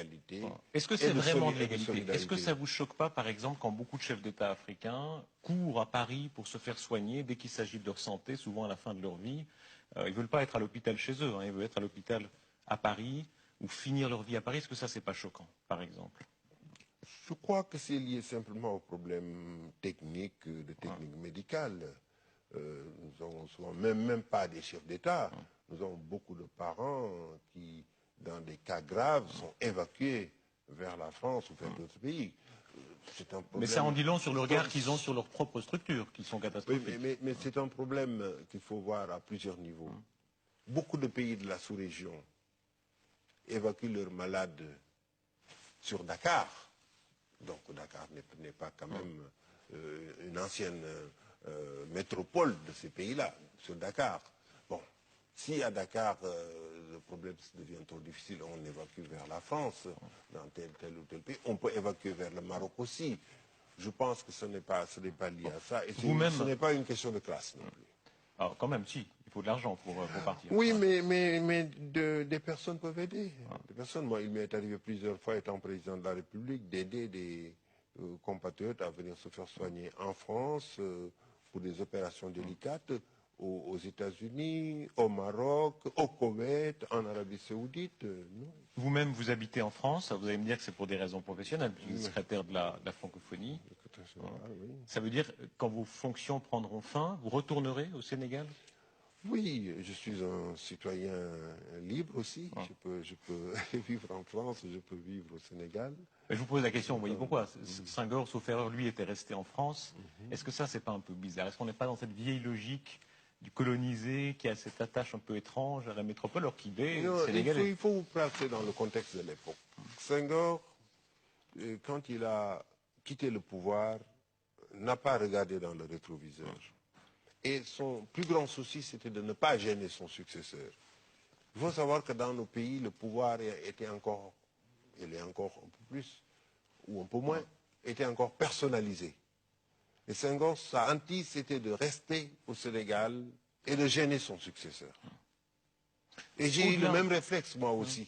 d'égalité. Est-ce que c'est vraiment de l'égalité? Est-ce que ça vous choque pas, par exemple, quand beaucoup de chefs d'État africains courent à Paris pour se faire soigner dès qu'il s'agit de leur santé, souvent à la fin de leur vie? Ils veulent pas être à l'hôpital chez eux, hein, ils veulent être à l'hôpital à Paris ou finir leur vie à Paris. Est-ce que ça, c'est pas choquant, par exemple? Je crois que c'est lié simplement aux problèmes techniques, de technique médicale. Nous avons souvent, même pas des chefs d'État, nous avons beaucoup de parents qui, dans des cas graves, sont évacués vers la France ou vers d'autres pays. C'est un problème... Mais ça en dit long sur le regard qu'ils ont sur leur propre structure, qui sont catastrophiques. Oui, mais c'est un problème qu'il faut voir à plusieurs niveaux. Beaucoup de pays de la sous-région évacuent leurs malades sur Dakar. Donc Dakar n'est pas quand même une ancienne métropole de ces pays-là, sur Dakar. Bon, si à Dakar le problème devient trop difficile, on évacue vers la France, dans tel ou tel pays. On peut évacuer vers le Maroc aussi. Je pense que ce n'est pas lié à ça. Et ce n'est pas une question de classe non plus. Alors quand même, si, il faut de l'argent pour partir. Oui, mais des personnes peuvent aider. Des personnes, moi, il m'est arrivé plusieurs fois, étant président de la République, d'aider des compatriotes à venir se faire soigner en France pour des opérations délicates, aux États-Unis, au Maroc, au Koweït, en Arabie Saoudite. Non. Vous-même, vous habitez en France, vous allez me dire que c'est pour des raisons professionnelles, puisque vous êtes secrétaire de la francophonie. Oui. Ça veut dire, quand vos fonctions prendront fin, vous retournerez au Sénégal? Oui, je suis un citoyen libre aussi. Je peux vivre en France, je peux vivre au Sénégal. Mais je vous pose la question, vous voyez pourquoi? Senghor, sauf erreur, lui, était resté en France. Est-ce que ça, c'est pas un peu bizarre? Est-ce qu'on n'est pas dans cette vieille logique du colonisé qui a cette attache un peu étrange à la métropole, alors qu'il est sénégalais? Il faut vous placer dans le contexte de l'époque. Senghor, quand il a quitté le pouvoir, n'a pas regardé dans le rétroviseur. Et son plus grand souci, c'était de ne pas gêner son successeur. Il faut savoir que dans nos pays, le pouvoir était encore, il est encore un peu plus, ou un peu moins, était encore personnalisé. Et Senghor, sa hantise, c'était de rester au Sénégal et de gêner son successeur. Et j'ai eu le même réflexe, moi aussi.